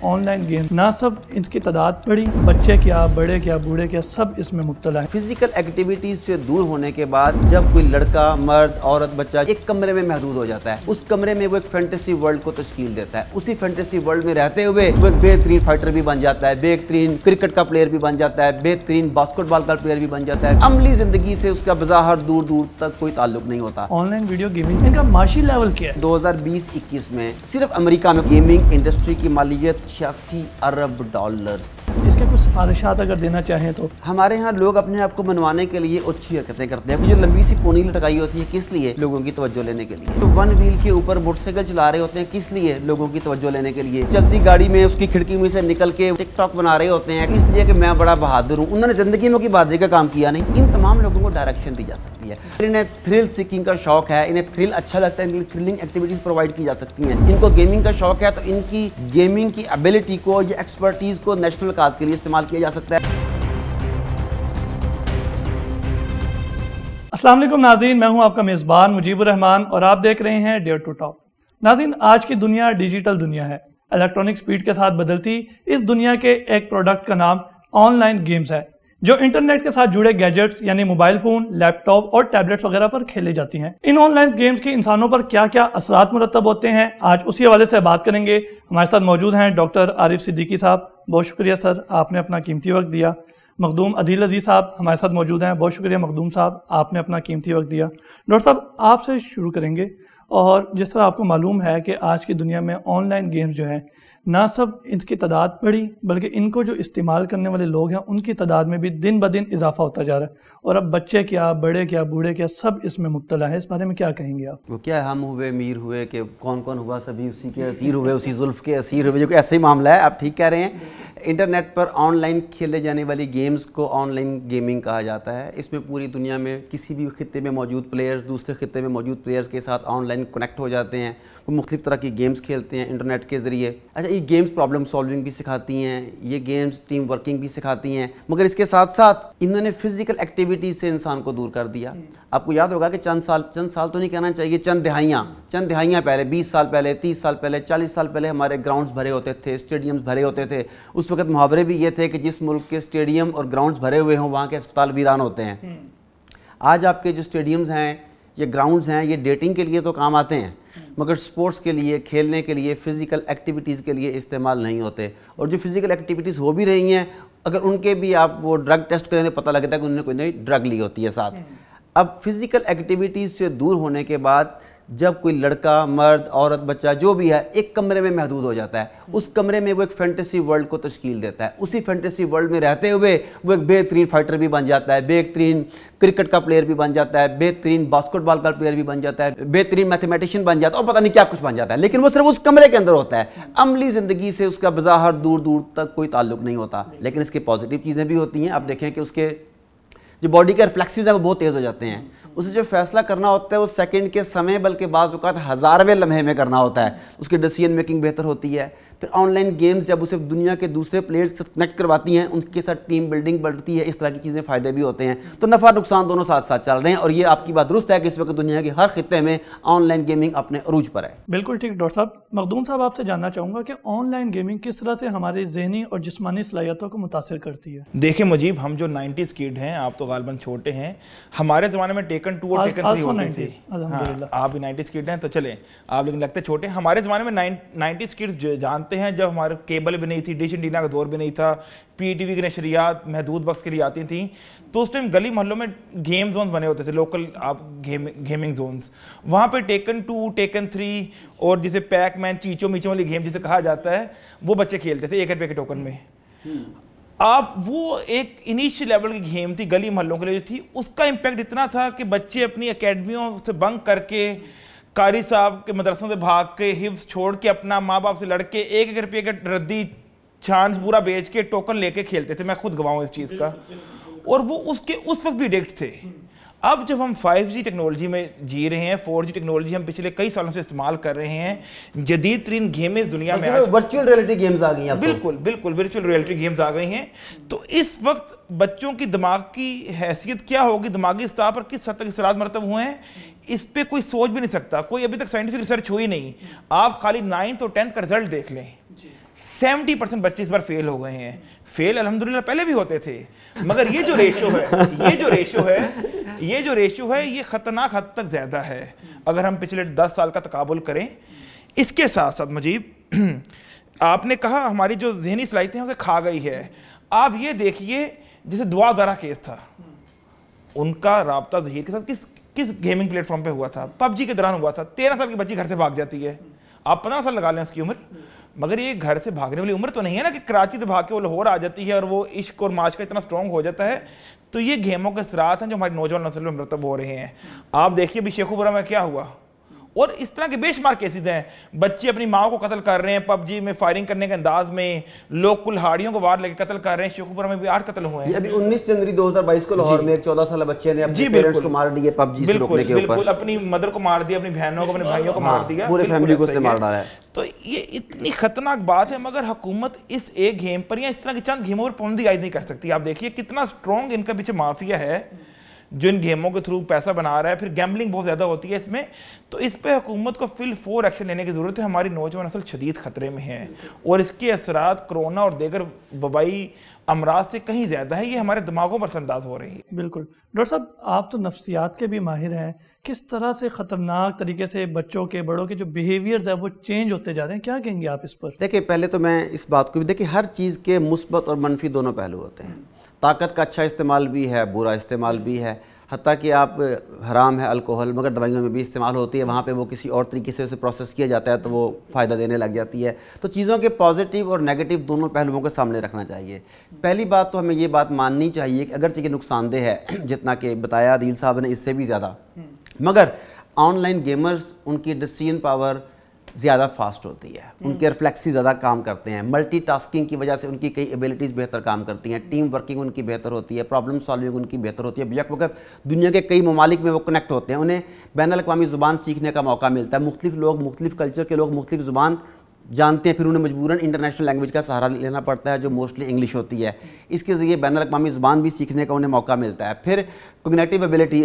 On line game نہ صرف اس کی تعداد بڑھی، بچے کیا، بڑے کیا، بوڑھے کیا، سب اس میں مبتلا ہیں۔ فزیکل ایکٹیویٹیز سے دور ہونے کے بعد جب کوئی لڑکا، مرد، عورت، بچہ ایک کمرے میں محدود ہو جاتا ہے، اس کمرے میں وہ ایک فینٹیسی ورلڈ کو تشکیل دیتا ہے، اسی فینٹیسی ورلڈ میں رہتے ہوئے وہ ایک بہترین فائٹر بھی بن جاتا ہے، بہترین کرکٹ کا پلیئر بھی بن جاتا ہے، بہترین باسکٹ بال کا پلیئر بھی بن جاتا ہے۔ عملی زندگی سے اس کا بظاہر دور دور تک کوئی تعلق نہیں ہوتا۔ آن لائن ویڈیو گیمنگ ان کا معاشی لیول کیا ہے؟ 2020-21 میں صرف امریکہ میں گیمنگ انڈسٹری کی مالیت 86 ارب ڈالرز۔ اس کے کچھ سفارشات اگر دینا چاہیں تو؟ ہمارے ہاں لوگ اپنے آپ کو منوانے کے لیے اچھی حرکتیں کرتے ہیں۔ جو لمبی سی پونی لٹکائی ہوتی ہے کس لیے؟ لوگوں کی توجہ لینے کے لیے۔ تو ون ویل کے اوپر موٹر سائیکل چلا رہے ہوتے ہیں کس لیے؟ لوگوں کی توجہ لینے کے لیے۔ چلتی گاڑی میں اس کی کھڑکی میں سے نکل کے ٹک ٹاک بنا رہے ہوتے ہیں اس لیے کہ میں بڑا بہادر ہوں۔ انہوں نے زندگی میں کوئی بہادری کا کام کیا نہیں۔ ان تمام لوگوں کو ڈائریکشن دی جا سکتی ہے۔ انہیں تھرل سیکنگ کا شوق ہے، انہیں تھرل اچھا لگتا ہے، ان کی تھرلنگ ایکٹیویٹیز پرووائڈ کی جا سکتی ہیں۔ ان کو گیمنگ کا شوق ہے تو ان کی گیمنگ کی ایبلٹی کو یا ایکسپرٹیز کو نیشنل کاز کے لیے استعمال کیا جا سکتا ہے۔ السلام علیکم ناظرین، میں ہوں آپ کا میزبان مجیب الرحمان اور آپ دیکھ رہے ہیں ڈیئر ٹو ٹاک۔ ناظرین، آج کی دنیا ڈیجیٹل دنیا ہے۔ الیکٹرانک سپیڈ کے ساتھ بدلتی اس دنیا کے ایک پروڈکٹ کا نام آن لائن گیمز ہے، جو انٹرنیٹ کے ساتھ جڑے گیجٹس یعنی موبائل فون، لیپ ٹاپ اور ٹیبلٹس وغیرہ پر کھیلی جاتی ہیں۔ ان آن لائن گیمز کے انسانوں پر کیا کیا اثرات مرتب ہوتے ہیں، آج اسی حوالے سے بات کریں گے۔ ہمارے ساتھ موجود ہیں ڈاکٹر عارف صدیقی صاحب، بہت شکریہ سر، آپ نے اپنا قیمتی وقت دیا۔ مخدوم عدیل عزیز صاحب ہمارے ساتھ موجود ہیں، بہت شکریہ مخدوم صاحب، آپ نے اپنا قیمتی وقت دیا۔ ڈاکٹر صاحب، آپ سے شروع کریں گے، اور جس طرح آپ کو معلوم ہے کہ آج کی دنیا میں آن لائن گیمز جو ہیں نہ صرف ان کی تعداد بڑھی بلکہ ان کو جو استعمال کرنے والے لوگ ہیں ان کی تعداد میں بھی دن بدن اضافہ ہوتا جا رہا ہے، اور اب بچے کیا، بڑے کیا، بوڑھے کیا، سب اس میں مبتلا ہے۔ اس بارے میں کیا کہیں گے آپ؟ وہ کیا ہم ہوئے میر ہوئے کہ کون کون ہوا سبھی اسی کے اسیر ہوئے، اسی زلف کے اسیر ہوئے، جو کہ ایسا ہی معاملہ ہے۔ آپ ٹھیک کہہ رہے ہیں۔ انٹرنیٹ پر آن لائن کھیلے جانے والی گیمز کو آن لائن گیمنگ کہا جاتا ہے۔ اس میں پوری دنیا میں کسی بھی خطے میں موجود پلیئرز دوسرے خطے میں موجود پلیئرز کے ساتھ آن لائن کنیکٹ ہو جاتے ہیں، وہ مختلف طرح کی گیمز کھیلتے ہیں انٹرنیٹ کے ذریعے۔ اچھا، یہ گیمز پرابلم سالونگ بھی سکھاتی ہیں، یہ گیمز ٹیم ورکنگ بھی سکھاتی ہیں، مگر اس کے ساتھ ساتھ انہوں نے فزیکل ایکٹیویٹیز سے انسان کو دور کر دیا۔ آپ کو یاد ہوگا کہ چند سال تو نہیں کہنا چاہیے، چند دہائیاں پہلے، 20 سال پہلے، 30 سال پہلے، 40 سال پہلے ہمارے گراؤنڈز بھرے ہوتے تھے، اسٹیڈیمز بھرے ہوتے تھے۔ اس وقت محاورے بھی یہ تھے کہ جس ملک کے اسٹیڈیم اور گراؤنڈز بھرے ہوئے ہوں وہاں کے اسپتال ویران ہوتے ہیں۔ آج آپ کے جو اسٹیڈیمز ہیں یہ گراؤنڈز ہیں، یہ ڈیٹنگ کے لیے تو کام آتے ہیں مگر سپورٹس کے لیے، کھیلنے کے لیے، فزیکل ایکٹیویٹیز کے لیے استعمال نہیں ہوتے۔ اور جو فزیکل ایکٹیویٹیز ہو بھی رہی ہیں، اگر ان کے بھی آپ وہ ڈرگ ٹیسٹ کریں تو پتہ لگتا ہے کہ انہوں نے کوئی نئی ڈرگ لی ہوتی ہے ساتھ۔ اب فزیکل ایکٹیویٹیز سے دور ہونے کے بعد جب کوئی لڑکا، مرد، عورت، بچہ جو بھی ہے ایک کمرے میں محدود ہو جاتا ہے، اس کمرے میں وہ ایک فینٹیسی ورلڈ کو تشکیل دیتا ہے، اسی فینٹیسی ورلڈ میں رہتے ہوئے وہ ایک بہترین فائٹر بھی بن جاتا ہے، بہترین کرکٹ کا پلیئر بھی بن جاتا ہے، بہترین باسکٹ بال کا پلیئر بھی بن جاتا ہے، بہترین میتھمیٹیشین بن جاتا ہے، اور پتہ نہیں کیا کچھ بن جاتا ہے، لیکن وہ صرف اس کمرے کے اندر ہوتا ہے۔ عملی زندگی سے اس کا بظاہر دور دور تک کوئی تعلق نہیں ہوتا، لیکن اس کے پازیٹیو چیزیں بھی ہوتی ہیں۔ آپ دیکھیں کہ اس کے جو باڈی کے ریفلیکسز ہیں وہ بہت تیز ہو جاتے ہیں، اسے جو فیصلہ کرنا ہوتا ہے وہ سیکنڈ کے سمے بلکہ بعض اوقات ہزارویں لمحے میں کرنا ہوتا ہے، اس کی ڈیسیژن میکنگ بہتر ہوتی ہے۔ پھر آن لائن گیمز جب اسے دنیا کے دوسرے پلیئرز سے کنیکٹ کرواتی ہیں، ان کے ساتھ ٹیم بلڈنگ بڑھتی ہے، اس طرح کی چیزیں فائدے بھی ہوتے ہیں۔ تو نفع نقصان دونوں ساتھ ساتھ چل رہے ہیں، اور یہ آپ کی بات درست ہے کہ اس وقت دنیا کے ہر خطے میں آن لائن گیمنگ اپنے عروج پر ہے۔ بالکل ٹھیک ڈاکٹر صاحب۔ مخدوم صاحب، آپ سے جاننا چاہوں گا کہ آن لائن گیمنگ کس طرح سے ہماری ذہنی اور جسمانی صلاحیتوں کو متاثر کرتی ہے؟ دیکھیں مجیب، ہم جو 90s کڈ ہیں، آپ تو غالباً چھوٹے ہیں، ہمارے زمانے میں ٹیکن 2 اور ٹیکن 3 ہوتے تھے۔ آپ بھی 90s کڈ ہیں تو چلیں، آپ لیکن لگتے چھوٹے ہیں۔ ہمارے زمانے میں 90s کڈ جانتے ہیں جب ہمارے کیبل بھی نہیں تھی، ڈش انٹینا کا دور بھی نہیں تھا، پی ٹی وی کی نشریات محدود وقت کے لیے آتی تھیں، تو اس ٹائم گلی محلوں میں گیم زونز بنے ہوتے تھے، لوکل آپ گیمنگ زونز، وہاں پہ ٹیکن 2، ٹیکن 3 اور جسے پیک مین، چیچو میچو والی گیم جسے کہا جاتا ہے، وہ بچے کھیلتے تھے 1 روپے کے ٹوکن میں۔ آپ وہ ایک انیشیل لیول کی گیم تھی گلی محلوں کے لیے جو تھی، اس کا امپیکٹ اتنا تھا کہ بچے اپنی اکیڈمیوں سے بنک کر کے، قاری صاحب کے مدرسوں سے بھاگ کے، حفظ چھوڑ کے، اپنا ماں باپ سے لڑ کے 1 روپے کا ردی چانس پورا بیچ کے ٹوکن لے کے کھیلتے تھے۔ میں خود گواہ ہوں اس چیز کا، اور وہ اس وقت بھی ایڈکٹ تھے۔ اب جب ہم 5G ٹیکنالوجی میں جی رہے ہیں، 4G ٹیکنالوجی ہم پچھلے کئی سالوں سے استعمال کر رہے ہیں، جدید ترین گیمز دنیا میں ورچوئل ریئلٹی گیمز آ گئی ہیں۔ بالکل ورچوئل ریئلٹی گیمز آ گئی ہیں۔ تو اس وقت بچوں کی دماغ کی حیثیت کیا ہوگی، دماغی سطح پر کس حد تک اثرات مرتب ہوئے ہیں، اس پہ کوئی سوچ بھی نہیں سکتا، کوئی ابھی تک سائنٹیفک ریسرچ ہوئی نہیں۔ آپ خالی 9th اور 10th کا رزلٹ دیکھ لیں، 70% بچے اس بار فیل ہو گئے ہیں. فیل الحمدللہ پہلے بھی ہوتے تھے, مگر یہ جو ریشو ہے یہ خطرناک حد تک زیادہ ہے اگر ہم پچھلے 10 سال کا تقابل کریں. اس کے ساتھ ساتھ مجیب, آپ نے کہا ہماری جو ذہنی صلاحیتیں ہیں اسے کھا گئی ہے. آپ یہ دیکھیے جیسے دعا ذرا کیس تھا, ان کا رابطہ ظہیر کے ساتھ کس گیمنگ پلیٹ فارم پہ ہوا تھا؟ پب جی کے دوران ہوا تھا. 13 سال کی بچی گھر سے بھاگ جاتی ہے, آپ 15 سال لگا لیں اس کی عمر, مگر یہ گھر سے بھاگنے والی عمر تو نہیں ہے نا کہ کراچی سے بھاگ کے وہ لاہور آ جاتی ہے اور وہ عشق اور معاش کا اتنا سٹرونگ ہو جاتا ہے. تو یہ گیموں کے اثرات ہیں جو ہماری نوجوان نسل میں مرتب ہو رہے ہیں. آپ دیکھیے ابھی شیخو پورہ میں کیا ہوا, اور اس طرح کے بے شمار کیسز ہیں. بچے اپنی ماں کو قتل کر رہے ہیں پب جی میں فائرنگ کرنے کے انداز میں, لوگ کلہاڑیوں کو وار لے کے قتل کر رہے ہیں. شیخو پورہ میں بھی 8 قتل ہوئے ہیں. ابھی 19 جنوری 2022 کو لاہور میں ایک 14 سالہ بچے نے اپنے پیرنٹس کو مار دیا پب جی سے روکنے کے اوپر. بالکل, اپنی مدر کو مار دیا, اپنی بہنوں کو, اپنے بھائیوں کو مار دیا, پورے فیملی کو اس نے مار ڈالا ہے. تو یہ اتنی خطرناک بات ہے, مگر حکومت اس ایک گیم پر یا اس طرح کی چند گیموں پر پابندی عائد نہیں کر سکتی. آپ دیکھیے کتنا سٹرونگ ان کا پیچھے مافیا ہے جو ان گیموں کے تھرو پیسہ بنا رہا ہے. پھر گیمبلنگ بہت زیادہ ہوتی ہے اس میں, تو اس پہ حکومت کو فل فور ایکشن لینے کی ضرورت ہے. ہماری نوجوان نسل شدید خطرے میں ہے اور اس کے اثرات کرونا اور دیگر وبائی امراض سے کہیں زیادہ ہے. یہ ہمارے دماغوں پر اثر انداز ہو رہی ہے. بالکل. ڈاکٹر صاحب آپ تو نفسیات کے بھی ماہر ہیں, کس طرح سے خطرناک طریقے سے بچوں کے بڑوں کے جو بیہیویئرز ہیں وہ چینج ہوتے جا رہے ہیں, کیا کہیں گے آپ اس پر؟ دیکھیں پہلے تو میں اس بات کو بھی دیکھیں, ہر چیز کے مثبت اور منفی دونوں پہلو ہوتے ہیں. طاقت کا اچھا استعمال بھی ہے, برا استعمال بھی ہے. حتیٰ کہ آپ حرام ہے الکوہل مگر دوائیوں میں بھی استعمال ہوتی ہے, وہاں پہ وہ کسی اور طریقے سے اسے پروسیس کیا جاتا ہے تو وہ فائدہ دینے لگ جاتی ہے. تو چیزوں کے پازیٹیو اور نیگیٹو دونوں پہلوؤں کو سامنے رکھنا چاہیے. پہلی بات تو ہمیں یہ بات ماننی چاہیے کہ اگرچہ کہ نقصان دہ ہے جتنا کہ بتایا عادل صاحب نے, اس سے بھی زیادہ, مگر آن لائن گیمرز ان کی ڈسیژن پاور زیادہ فاسٹ ہوتی ہے, ان کے ریفلیکسی زیادہ کام کرتے ہیں. ملٹی ٹاسکنگ کی وجہ سے ان کی کئی ایبیلٹیز بہتر کام کرتی ہیں, ٹیم ورکنگ ان کی بہتر ہوتی ہے, پرابلم سالونگ ان کی بہتر ہوتی ہے. یک وقت دنیا کے کئی ممالک میں وہ کنیکٹ ہوتے ہیں, انہیں بین الاقوامی زبان سیکھنے کا موقع ملتا ہے. مختلف لوگ, مختلف کلچر کے لوگ مختلف زبان جانتے ہیں, پھر انہیں مجبوراً انٹرنیشنل لینگویج کا سہارا لینا پڑتا ہے جو موسٹلی انگلش ہوتی ہے. اس کے ذریعے بین الاقوامی زبان بھی سیکھنے کا انہیں موقع ملتا ہے. پھر کوگنیٹیو ایبیلٹی,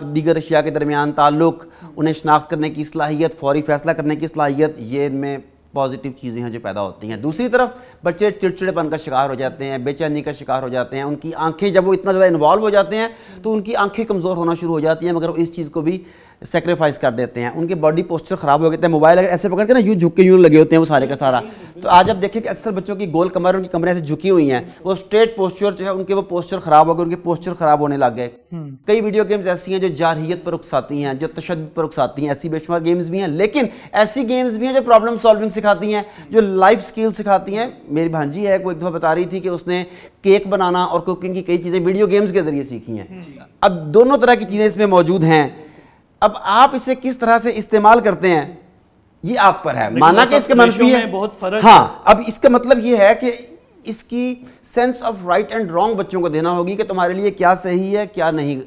دیگر اشیاء کے درمیان تعلق, انہیں شناخت کرنے کی صلاحیت, فوری فیصلہ کرنے کی صلاحیت, یہ ان میں پازیٹیو چیزیں ہیں جو پیدا ہوتی ہیں. دوسری طرف بچے چڑچڑے پن کا شکار ہو جاتے ہیں, بے چینی کا شکار ہو جاتے ہیں. ان کی آنکھیں جب وہ اتنا زیادہ انوالو ہو جاتے ہیں تو ان کی آنکھیں کمزور ہونا شروع ہو جاتی ہیں, مگر وہ اس چیز کو بھی سیکریفائز کر دیتے ہیں. ان کے باڈی پوسچر خراب ہو گئے ہیں, موبائل ایسے پکڑ کے نا یوں جھک کے یوں لگے ہوتے ہیں وہ سارے کا سارا. تو آج آپ دیکھیں کہ اکثر بچوں کی گول کمر, ان کی کمریں سے جھکی ہوئی ہیں, وہ اسٹریٹ پوسچر جو ہے ان کے وہ پوسچر خراب ہو گئے, ان کے پوسچر خراب ہونے لگ گئے. کئی ویڈیو گیمز ایسی ہیں جو جارحیت پر اکساتی ہیں, جو تشدد پر اکساتی ہیں. ایسی بے شمار گیمز بھی ہیں, لیکن ایسی گیمز بھی ہیں جو پرابلم سالونگ سکھاتی ہیں, جو لائف سکل سکھاتی ہیں. میری بھانجی ہے, کوئی ایک دفعہ بتا رہی تھی کہ اس نے کیک بنانا اور کوکنگ کی کئی چیزیں ویڈیو گیمز کے ذریعے سیکھی ہیں. اب دونوں طرح کی چیزیں اس میں موجود ہیں. اب آپ اسے کس طرح سے استعمال کرتے ہیں یہ آپ پر ہے. مانا کہ اس کے منفی ہے, ہاں, اب اس کا مطلب یہ ہے کہ اس کی sense of right and wrong بچوں کو دینا ہوگی کہ تمہارے لیے کیا صحیح ہے کیا نہیں.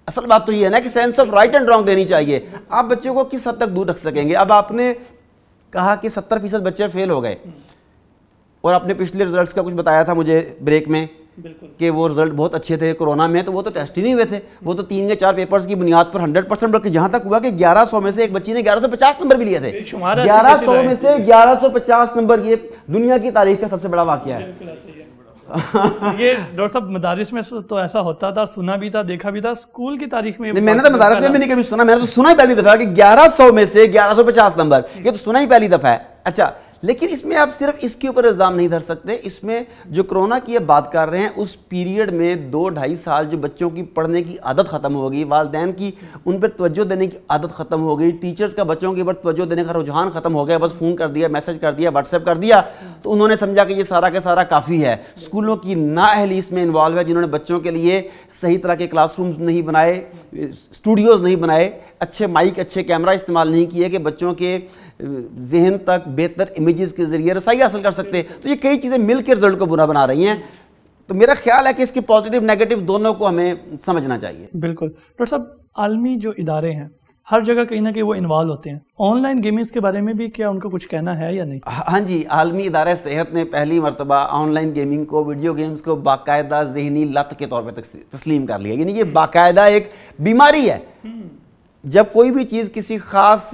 اصل بات تو یہ ہے نا کہ sense of right and wrong دینی چاہیے. آپ بچوں کو کس حد تک دور رکھ سکیں گے؟ اب آپ نے کہا کہ 70% بچے فیل ہو گئے, اور آپ نے پچھلے رزلٹس کا کچھ بتایا تھا مجھے بریک میں کہ وہ رزلٹ بہت اچھے تھے کورونا میں, تو وہ تو ٹیسٹ ہی نہیں ہوئے تھے, وہ تو 3 یا 4 پیپرز کی بنیاد پر 100%, بلکہ جہاں تک ہوا کہ 1100 میں سے ایک بچی نے 1150 نمبر بھی لیے تھے. 1100 میں سے 1150 نمبر, یہ دنیا کی تاریخ کا سب سے بڑا واقعہ ہے. یہ ڈاکٹر صاحب مدارس میں تو ایسا ہوتا تھا, سنا بھی تھا, دیکھا بھی تھا. اسکول کی تاریخ میں میں نے تو مدارس میں نہیں کبھی سنا, میں نے تو سنا ہی پہلی دفعہ کہ 1100 میں سے 1150 نمبر, یہ تو سنا ہی پہلی دفعہ ہے. اچھا, لیکن اس میں آپ صرف اس کے اوپر الزام نہیں دھر سکتے. اس میں جو کرونا کی بات کر رہے ہیں اس پیریڈ میں 2-2.5 سال جو بچوں کی پڑھنے کی عادت ختم ہو گئی, والدین کی ان پہ توجہ دینے کی عادت ختم ہو گئی, ٹیچرز کا بچوں کے اوپر توجہ دینے کا رجحان ختم ہو گیا, بس فون کر دیا, میسج کر دیا, واٹس ایپ کر دیا, تو انہوں نے سمجھا کہ یہ سارا کا سارا کافی ہے. اسکولوں کی نااہلی اس میں انوالو ہے, جنہوں نے بچوں کے لیے صحیح طرح کے کلاس رومز نہیں بنائے, اسٹوڈیوز نہیں بنائے, اچھے مائک, اچھے کیمرہ استعمال نہیں کیے کہ بچوں کے ذہن تک بہتر امیجز کے ذریعے رسائی حاصل کر سکتے. تو یہ کئی چیزیں مل کے رزلٹ کو برا بنا رہی ہیں. تو میرا خیال ہے کہ اس کے پازیٹیو نیگیٹو دونوں کو ہمیں سمجھنا چاہیے. بالکل. ڈاکٹر صاحب, عالمی جو ادارے ہیں ہر جگہ کہیں نہ کہیں وہ انوالو ہوتے ہیں, آن لائن گیمنگز کے بارے میں بھی کیا ان کا کچھ کہنا ہے یا نہیں؟ ہاں جی, عالمی ادارہ صحت نے پہلی مرتبہ آن لائن گیمنگ کو, ویڈیو گیمز کو باقاعدہ ذہنی لت کے طور پہ تسلیم کر لیا. یعنی یہ باقاعدہ ایک بیماری ہے. جب کوئی بھی چیز کسی خاص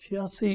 $86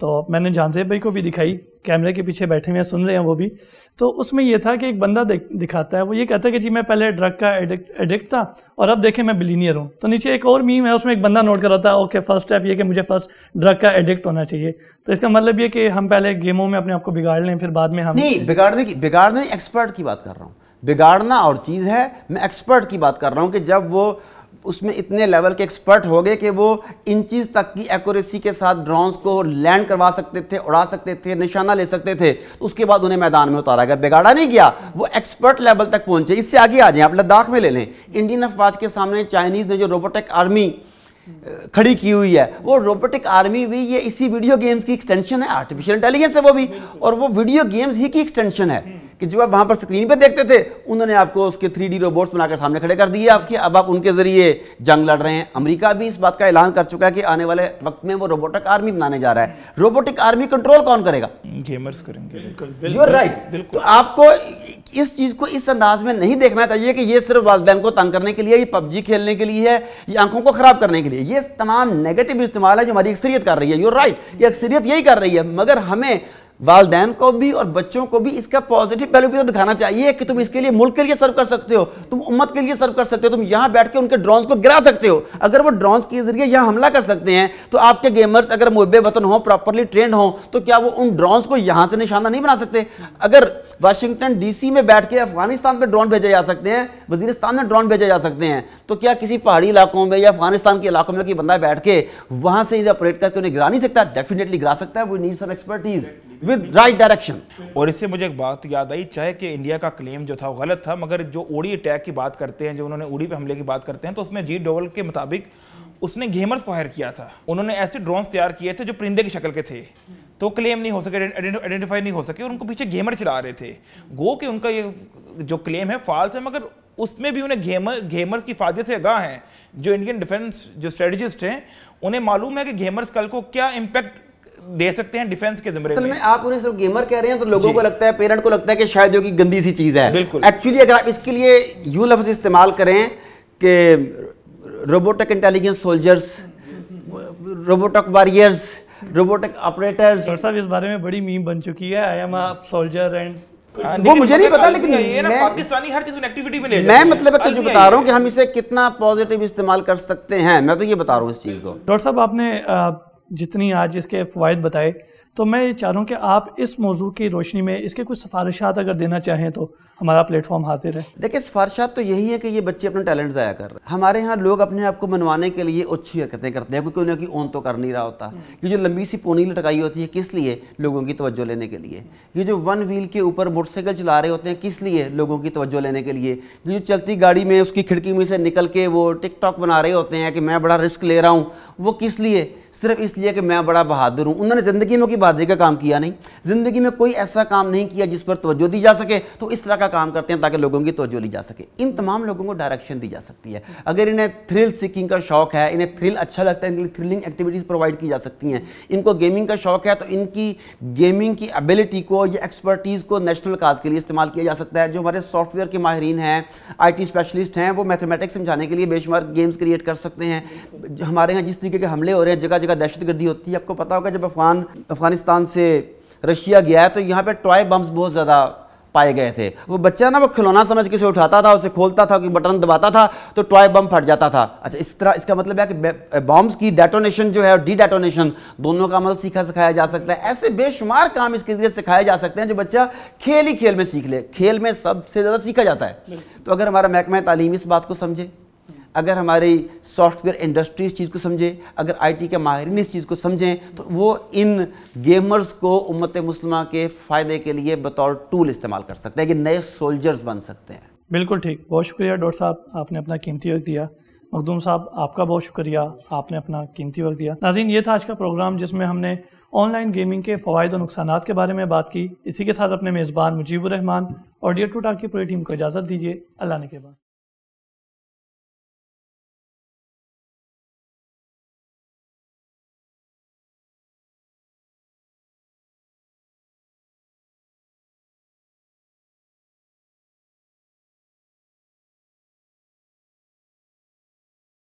تو میں نے جانزیب بھائی کو بھی دکھائی, کیمرے کے پیچھے بیٹھے ہوئے سن رہے ہیں وہ بھی. تو اس میں یہ تھا کہ ایک بندہ دکھاتا ہے, وہ یہ کہتا ہے کہ جی میں پہلے ڈرگ کا ایڈکٹ تھا اور اب دیکھیں میں بلینئر ہوں. تو نیچے ایک اور میم ہے, اس میں ایک بندہ نوٹ کر رہا تھا اوکے فرسٹ اسٹیپ یہ کہ مجھے فرسٹ ڈرگ کا ایڈکٹ ہونا چاہیے. تو اس کا مطلب یہ کہ ہم پہلے گیموں میں اپنے آپ کو بگاڑ لیں, پھر بعد میں ہم نہیں بگاڑنے ایکسپرٹ کی بات کر رہا ہوں. بگاڑنا اور چیز ہے, میں ایکسپرٹ کی بات کر رہا ہوں کہ جب وہ اس میں اتنے لیول کے ایکسپرٹ ہو گئے کہ وہ انچیز تک کی ایکوریسی کے ساتھ ڈرونز کو لینڈ کروا سکتے تھے, اڑا سکتے تھے, نشانہ لے سکتے تھے, اس کے بعد انہیں میدان میں اتارا گیا. بگاڑا نہیں گیا, وہ ایکسپرٹ لیول تک پہنچے. اس سے آگے آ جائیں, آپ لداخ میں لے لیں, انڈین افواج کے سامنے چائنیز نے جو روبوٹک آرمی کھڑی کی ہوئی ہے, وہ روبوٹک آرمی بھی یہ اسی ویڈیو گیمز کی ایکسٹینشن ہے. آرٹیفیشل انٹیلیجنس ہے وہ بھی, اور وہ ویڈیو گیمز ہی کی ایکسٹینشن ہے کہ جو آپ وہاں پر سکرین پہ دیکھتے تھے انہوں نے آپ کو اس کے 3D روبوٹس بنا کر سامنے کھڑے کر دیے آپ کی. اب آپ ان کے ذریعے جنگ لڑ رہے ہیں. امریکہ بھی اس بات کا اعلان کر چکا ہے کہ آنے والے وقت میں وہ روبوٹک آرمی بنانے جا رہا ہے. روبوٹک آرمی کنٹرول کون کرے گا؟ گیمرز کریں گے. You are right. تو آپ کو اس چیز کو اس انداز میں نہیں دیکھنا چاہیے کہ یہ صرف والدین کو تنگ کرنے کے لیے, یہ PUBG کھیلنے کے لیے ہے, یہ آنکھوں کو خراب کرنے کے لیے. یہ تمام نیگیٹو استعمال ہے جو ہماری اکثریت کر رہی ہے. یو آر رائٹ, یہ اکثریت یہی کر رہی ہے. مگر ہمیں والدین کو بھی اور بچوں کو بھی اس کا پازیٹیو پہلو بھی تو دکھانا چاہیے کہ تم اس کے لیے ملک کے لیے سرو کر سکتے ہو, تم امت کے لیے سرو کر سکتے ہو, تم یہاں بیٹھ کے ان کے ڈرونز کو گرا سکتے ہو. اگر وہ ڈرونز کے ذریعے یہاں حملہ کر سکتے ہیں تو آپ کے گیمرز اگر محب وطن ہوں, پراپرلی ٹرینڈ ہوں, تو کیا وہ ان ڈرونز کو یہاں سے نشانہ نہیں بنا سکتے؟ اگر واشنگٹن DC میں بیٹھ کے افغانستان پہ ڈرون بھیجے جا سکتے ہیں, وزیرستان میں ڈرون بھیجے جا سکتے ہیں, تو کیا کسی پہاڑی علاقوں میں یا افغانستان کے علاقوں میں کوئی بندہ بیٹھ کے وہاں سے آپریٹ کر کے انہیں گرا نہیں سکتا؟ ڈیفینیٹلی گرا سکتا ہے. We need some expertise with right direction. اور اس سے مجھے ایک بات یاد آئی, چاہے کہ انڈیا کا کلیم جو تھا وہ غلط تھا, مگر جو اوڑی اٹیک کی بات کرتے ہیں, جو انہوں نے اوڑی پہ حملے کی بات کرتے ہیں, تو اس میں جی ڈوول کے مطابق اس نے گیمرز کو ہائر کیا تھا. انہوں نے ایسے ڈرونز تیار کیے تھے جو پرندے کی شکل کے تھے, تو کلیم نہیں ہو سکے, آئیڈینٹیفائی نہیں ہو سکے, اور ان کو پیچھے گیمر چلا رہے تھے. گو کہ ان کا یہ جو کلیم ہے فالس ہے, مگر اس میں بھی انہیں گیمرز کی فائدے سے آگاہ ہیں. جو انڈین ڈیفنس جو اسٹریٹجسٹ ہیں انہیں معلوم ہے کہ گیمرز کل کو کیا امپیکٹ دے سکتے ہیں ڈیفنس کے زمرے میں. آپ انہیں صرف گیمر کہہ رہے ہیں تو لوگوں کو لگتا ہے, پیرنٹ کو لگتا ہے کہ شاید جو کی گندی سی چیز ہے. ایکچولی اگر آپ اس کے لیے یوں لفظ استعمال کریں کہ robotic intelligence soldiers, robotic warriors, robotic operators. Doctor صاحب اس بارے میں بڑی میم بن چکی ہے, I am a soldier and وہ مجھے نہیں پتا, لیکن یہ نا پاکستانی ہر چیز کو ایکٹیویٹی میں لے میں مطلب ہے کہ جو بتا رہا ہوں کہ ہم اسے کتنا پازیٹیو استعمال کر سکتے ہیں, میں تو یہ بتا رہا ہوں اس چیز کو. ڈاکٹر صاحب آپ نے جتنی آج اس کے فوائد بتائے, تو میں یہ چاہ رہا ہوں کہ آپ اس موضوع کی روشنی میں اس کے کچھ سفارشات اگر دینا چاہیں تو ہمارا پلیٹ فارم حاضر ہے. دیکھیں سفارشات تو یہی ہے کہ یہ بچے اپنا ٹیلنٹ ضائع کر رہے ہیں. ہمارے ہاں لوگ اپنے آپ کو منوانے کے لیے اچھی حرکتیں کرتے ہیں, کیونکہ انہیں کی اون تو کر نہیں رہا ہوتا. یہ جو لمبی سی پونی لٹکائی ہوتی ہے کس لیے؟ لوگوں کی توجہ لینے کے لیے. یہ جو ون ویل کے اوپر موٹر سائیکل چلا رہے ہوتے ہیں کس لیے؟ لوگوں کی توجہ لینے کے لیے. یہ جو چلتی گاڑی میں اس کی کھڑکی میں سے نکل کے وہ ٹک ٹاک بنا رہے ہوتے ہیں کہ میں بڑا رسک لے رہا ہوں, وہ کس لیے؟ صرف اس لیے کہ میں بڑا بہادر ہوں. انہوں نے زندگی میں کوئی بہادری کا کام کیا نہیں, زندگی میں کوئی ایسا کام نہیں کیا جس پر توجہ دی جا سکے, تو اس طرح کا کام کرتے ہیں تاکہ لوگوں کی توجہ لی جا سکے. ان تمام لوگوں کو ڈائریکشن دی جا سکتی ہے. اگر انہیں تھرل سیکنگ کا شوق ہے, انہیں تھرل اچھا لگتا ہے, ان کے لیے تھرلنگ ایکٹیویٹیز پرووائڈ کی جا سکتی ہیں. ان کو گیمنگ کا شوق ہے تو ان کی گیمنگ کی ایبلٹی کو یا ایکسپرٹیز کو نیشنل کاز کے لیے استعمال کیا جا سکتا ہے. جو ہمارے سافٹ ویئر کے ماہرین ہیں, IT اسپیشلسٹ ہیں, وہ میتھمیٹکس سمجھانے کے لیے بے شمار گیمز کریٹ کر سکتے ہیں. ہمارے یہاں جس طریقے کے حملے ہو رہے ہیں, جگہ جگہ دہشت گردی ہوتی ہے. آپ کو پتا ہوگا جب افغانستان سے رشیا گیا ہے تو یہاں پہ ٹوائے بمز بہت زیادہ پائے گئے تھے. وہ بچہ نا وہ کھلونا سمجھ کے اسے اٹھاتا تھا, اسے کھولتا تھا, کوئی بٹن دباتا تھا تو ٹوائے بم پھٹ جاتا تھا. اچھا اس طرح اس کا مطلب ہے کہ بمز کی ڈیٹونیشن جو ہے اور ڈی ڈیٹونیشن دونوں کا عمل سکھایا جا سکتا ہے. ایسے بے شمار کام اس کے ذریعے سکھائے جا سکتے ہیں جو بچہ کھیل ہی کھیل میں سیکھ لے. کھیل میں سب سے زیادہ سیکھا جاتا ہے. تو اگر ہمارا محکمہ تعلیم اس بات کو سمجھے, اگر ہماری سافٹ ویئر انڈسٹری اس چیز کو سمجھے, اگر IT کے ماہرین اس چیز کو سمجھیں, تو وہ ان گیمرز کو امت مسلمہ کے فائدے کے لیے بطور ٹول استعمال کر سکتے ہیں کہ نئے سولجرز بن سکتے ہیں. بالکل ٹھیک. بہت شکریہ ڈاکٹر صاحب, آپ نے اپنا قیمتی وقت دیا. مخدوم صاحب آپ کا بہت شکریہ, آپ نے اپنا قیمتی وقت دیا. ناظرین یہ تھا آج کا پروگرام جس میں ہم نے آن لائن گیمنگ کے فوائد و نقصانات کے بارے میں بات کی. اسی کے ساتھ اپنے میزبان مجیب الرحمان اور ڈیئر ٹو ٹاک کی پوری ٹیم کو اجازت دیجیے. اللہ نے کے بعد.